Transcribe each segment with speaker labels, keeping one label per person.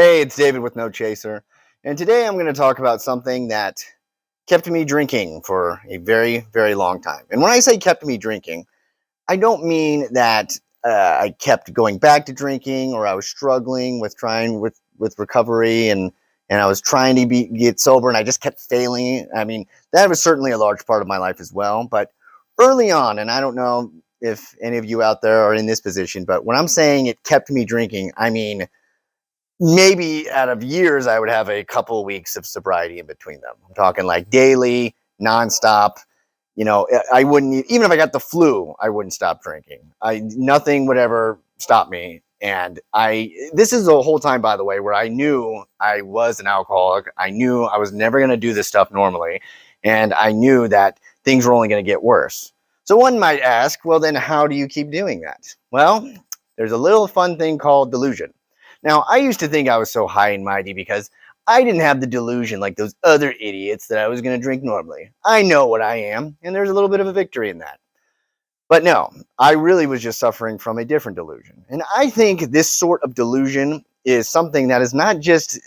Speaker 1: Hey, it's David with No Chaser, and today I'm going to talk about something that kept me drinking for a very, very long time. And when I say kept me drinking, I don't mean that I kept going back to drinking or I was struggling with trying with recovery and I was trying to get sober and I just kept failing. I mean, that was certainly a large part of my life as well. But early on, and I don't know if any of you out there are in this position, but when I'm saying it kept me drinking, I mean maybe out of years, I would have a couple of weeks of sobriety in between them. I'm talking like daily, nonstop. I wouldn't even if I got the flu, I wouldn't stop drinking. Nothing would ever stop me. And this is the whole time, by the way, where I knew I was an alcoholic. I knew I was never going to do this stuff normally. And I knew that things were only going to get worse. So one might ask, well, then how do you keep doing that? Well, there's a little fun thing called delusion. Now, I used to think I was so high and mighty because I didn't have the delusion like those other idiots that I was going to drink normally. I know what I am, and there's a little bit of a victory in that. But no, I really was just suffering from a different delusion. And I think this sort of delusion is something that is not just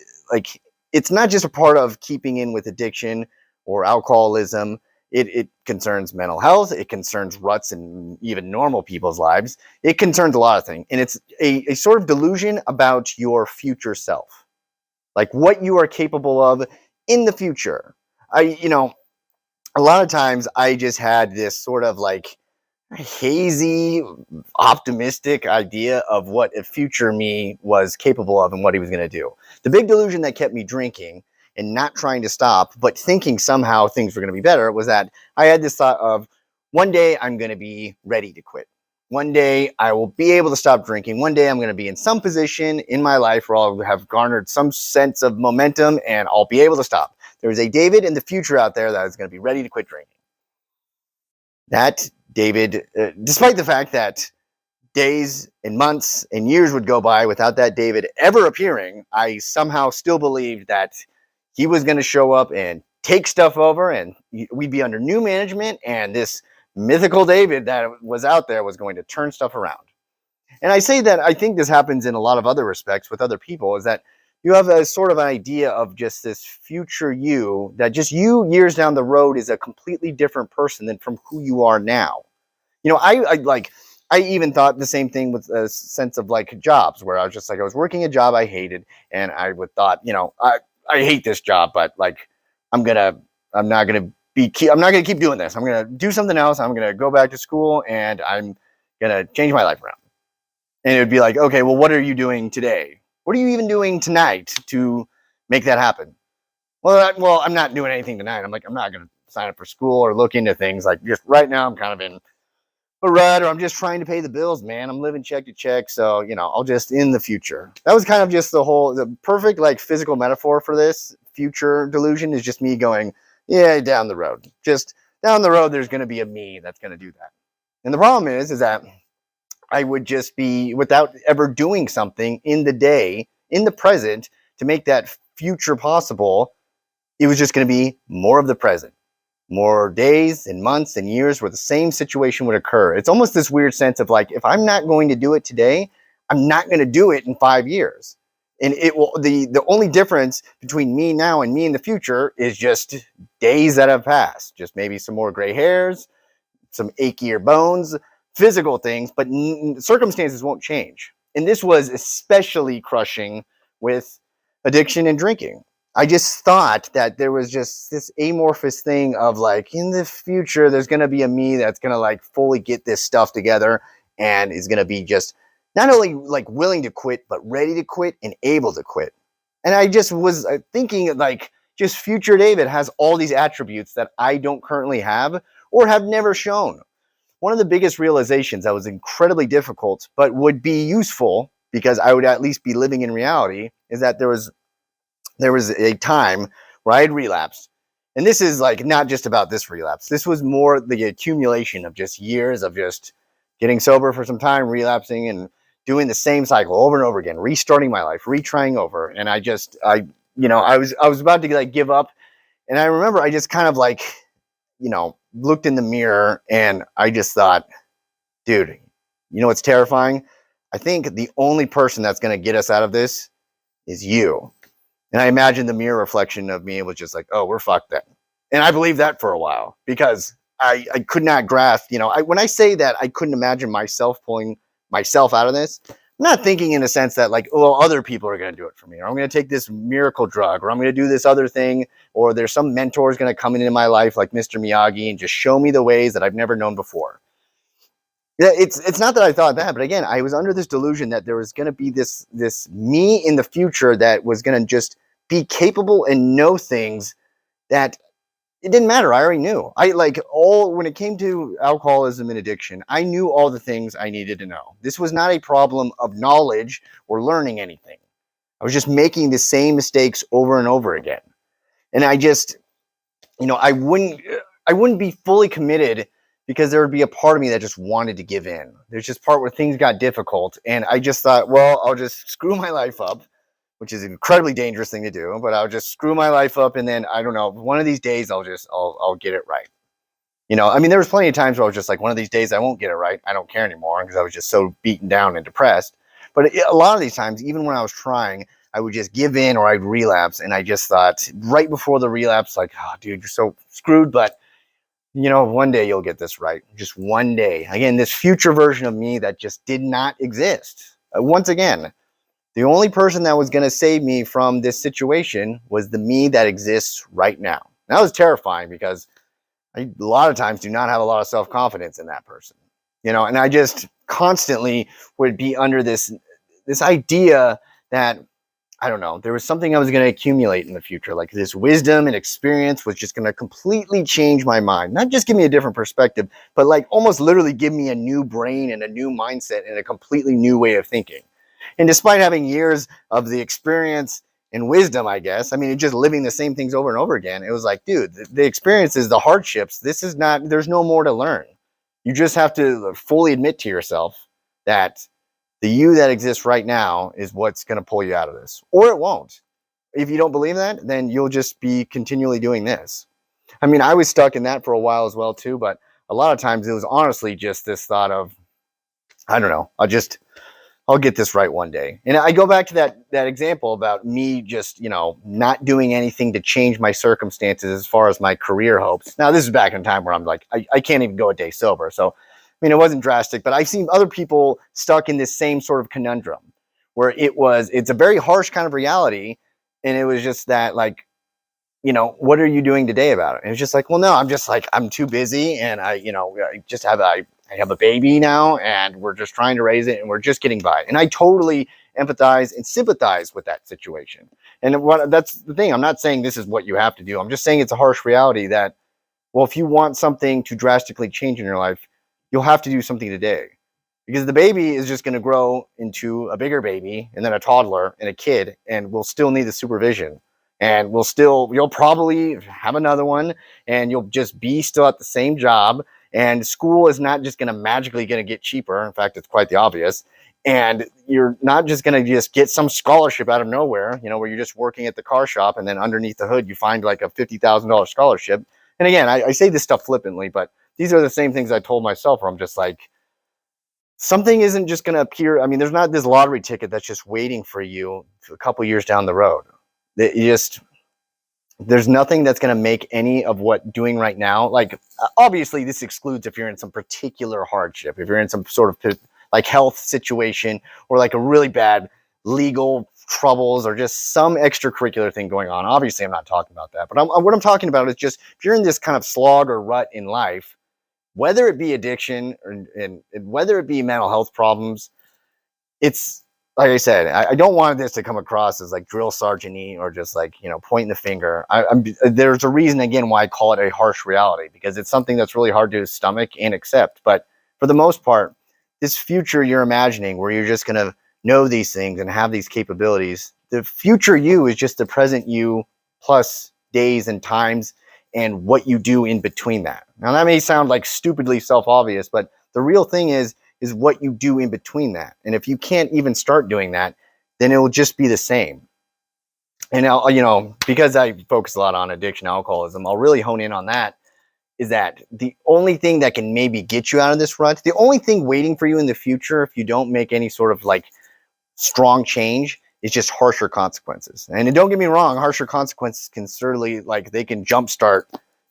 Speaker 1: it's not just a part of keeping in with addiction or alcoholism. It concerns mental health. It concerns ruts in even normal people's lives. It concerns a lot of things. And it's a sort of delusion about your future self, like what you are capable of in the future. A lot of times I just had this sort of like hazy, optimistic idea of what a future me was capable of and what he was going to do. The big delusion that kept me drinking and not trying to stop, but thinking somehow things were going to be better, was that I had this thought of one day I'm going to be ready to quit. One day I will be able to stop drinking. One day I'm going to be in some position in my life where I'll have garnered some sense of momentum and I'll be able to stop. There is a David in the future out there that is going to be ready to quit drinking. That David, despite the fact that days and months and years would go by without that David ever appearing, I somehow still believed that he was going to show up and take stuff over and we'd be under new management and this mythical David that was out there was going to turn stuff around. And I say that I think this happens in a lot of other respects with other people, is that you have a sort of an idea of just this future you, that just you years down the road is a completely different person than from who you are now. I even thought the same thing with a sense of like jobs, where I was just like, I was working a job I hated and I would thought, I hate this job, but like, I'm not going to keep doing this. I'm going to do something else. I'm going to go back to school and I'm going to change my life around. And it would be like, okay, well, what are you doing today? What are you even doing tonight to make that happen? Well, I'm not doing anything tonight. I'm not going to sign up for school or look into things. Like, just right now, I'm kind of in a rut, or I'm just trying to pay the bills, man. I'm living check to check. So, I'll just in the future. That was kind of just the perfect like physical metaphor for this future delusion, is just me going, yeah, down the road. Just down the road, there's going to be a me that's going to do that. And the problem is that I would just be, without ever doing something in the day, in the present, to make that future possible, it was just going to be more of the present. More days and months and years where the same situation would occur. It's almost this weird sense of like, if I'm not going to do it today, I'm not going to do it in 5 years. And it will, the only difference between me now and me in the future is just days that have passed. Just maybe some more gray hairs, some achier bones, physical things, but circumstances won't change. And this was especially crushing with addiction and drinking. I just thought that there was just this amorphous thing of like, in the future, there's going to be a me that's going to like fully get this stuff together and is going to be just not only like willing to quit, but ready to quit and able to quit. And I just was thinking like, just future David has all these attributes that I don't currently have or have never shown. One of the biggest realizations that was incredibly difficult, but would be useful because I would at least be living in reality, is that there was a time where I had relapsed. And this is like not just about this relapse. This was more the accumulation of just years of just getting sober for some time, relapsing and doing the same cycle over and over again, restarting my life, retrying over. And I was about to like give up. And I remember I just kind of like, looked in the mirror and I just thought, dude, what's terrifying? I think the only person that's going to get us out of this is you. And I imagine the mirror reflection of me was just like, oh, we're fucked then. And I believed that for a while because I could not grasp, when I say that I couldn't imagine myself pulling myself out of this, I'm not thinking in a sense that like, oh, other people are going to do it for me, or I'm going to take this miracle drug, or I'm going to do this other thing, or there's some mentor is going to come into my life like Mr. Miyagi and just show me the ways that I've never known before. Yeah, it's not that I thought that, but again, I was under this delusion that there was going to be this me in the future that was going to just be capable and know things that it didn't matter. I already knew. When it came to alcoholism and addiction, I knew all the things I needed to know. This was not a problem of knowledge or learning anything. I was just making the same mistakes over and over again. And I just, I wouldn't be fully committed because there would be a part of me that just wanted to give in. There's just part where things got difficult. And I just thought, well, I'll just screw my life up, which is an incredibly dangerous thing to do, but I'll just screw my life up. And then I don't know, one of these days I'll get it right. There was plenty of times where I was just like, one of these days I won't get it right. I don't care anymore because I was just so beaten down and depressed. But a lot of these times, even when I was trying, I would just give in or I'd relapse. And I just thought right before the relapse, like, oh, dude, you're so screwed. But, one day you'll get this right. Just one day. Again, this future version of me that just did not exist. Once again, the only person that was going to save me from this situation was the me that exists right now. And that was terrifying because I, a lot of times, do not have a lot of self-confidence in that person. And I just constantly would be under this idea that, I don't know, there was something I was going to accumulate in the future. Like this wisdom and experience was just going to completely change my mind. Not just give me a different perspective, but like almost literally give me a new brain and a new mindset and a completely new way of thinking. And despite having years of the experience and wisdom, I guess, just living the same things over and over again, it was like, dude, the experiences, the hardships, there's no more to learn. You just have to fully admit to yourself that the you that exists right now is what's going to pull you out of this, or it won't. If you don't believe that, then you'll just be continually doing this. I was stuck in that for a while as well too, but a lot of times it was honestly just this thought of, I don't know, I'll get this right one day. And I go back to that example about me just, not doing anything to change my circumstances as far as my career hopes. Now, this is back in a time where I'm like, I can't even go a day sober. So, it wasn't drastic, but I've seen other people stuck in this same sort of conundrum where it's a very harsh kind of reality. And it was just that, like, what are you doing today about it? And it's just like, well, no, I'm too busy. And I have a baby now and we're just trying to raise it and we're just getting by. And I totally empathize and sympathize with that situation. And that's the thing. I'm not saying this is what you have to do. I'm just saying it's a harsh reality that, well, if you want something to drastically change in your life, you'll have to do something today, because the baby is just going to grow into a bigger baby and then a toddler and a kid, and we'll still need the supervision. And you'll probably have another one and you'll just be still at the same job. And school is not just going to magically get cheaper. In fact, it's quite the obvious. And you're not just going to just get some scholarship out of nowhere, where you're just working at the car shop and then underneath the hood, you find like a $50,000 scholarship. And again, I say this stuff flippantly, but these are the same things I told myself where I'm just like, something isn't just going to appear. There's not this lottery ticket that's just waiting for you a couple years down the road. There's nothing that's going to make any of what doing right now. Like, obviously this excludes if you're in some particular hardship, if you're in some sort of like health situation or like a really bad legal troubles or just some extracurricular thing going on. Obviously I'm not talking about that, but what I'm talking about is just if you're in this kind of slog or rut in life, whether it be addiction and whether it be mental health problems, it's like I said, I don't want this to come across as like drill sergeant-y or just like, pointing the finger. There's a reason, again, why I call it a harsh reality, because it's something that's really hard to stomach and accept. But for the most part, this future you're imagining where you're just going to know these things and have these capabilities, the future you is just the present you plus days and times and what you do in between that. Now, that may sound like stupidly self-obvious, but the real thing is what you do in between that. And if you can't even start doing that, then it will just be the same. And I'll, because I focus a lot on addiction, alcoholism, I'll really hone in on that, is that the only thing that can maybe get you out of this rut, the only thing waiting for you in the future, if you don't make any sort of like strong change, It's just harsher consequences. And don't get me wrong, harsher consequences can certainly, like, they can jumpstart,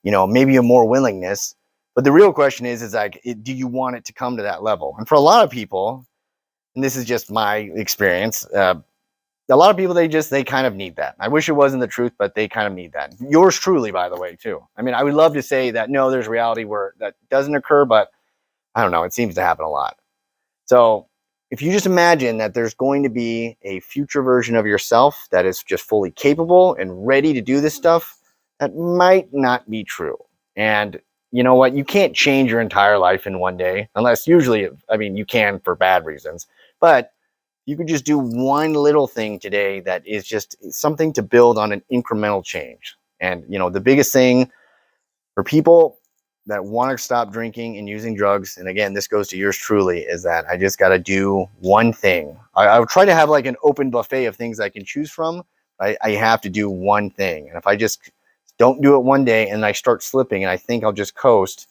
Speaker 1: maybe a more willingness. But the real question is like, do you want it to come to that level? And for a lot of people, and this is just my experience, a lot of people, they kind of need that. I wish it wasn't the truth, but they kind of need that. Yours truly, by the way, too. I mean, I would love to say that, no, there's reality where that doesn't occur, but I don't know. It seems to happen a lot. So if you just imagine that there's going to be a future version of yourself that is just fully capable and ready to do this stuff, that might not be true. And you know what? You can't change your entire life in one day, unless usually, I mean, you can for bad reasons. But you could just do one little thing today that is just something to build on an incremental change. And, the biggest thing for people that want to stop drinking and using drugs, and again, this goes to yours truly, is that I just got to do one thing. I would try to have like an open buffet of things I can choose from. I have to do one thing. And if I just don't do it one day and I start slipping and I think I'll just coast,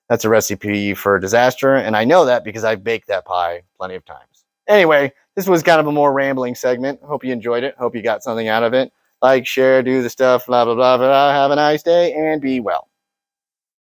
Speaker 1: that's a recipe for disaster. And I know that because I've baked that pie plenty of times. Anyway, this was kind of a more rambling segment. Hope you enjoyed it. Hope you got something out of it. Like, share, do the stuff, blah, blah, blah, blah. Have a nice day and be well.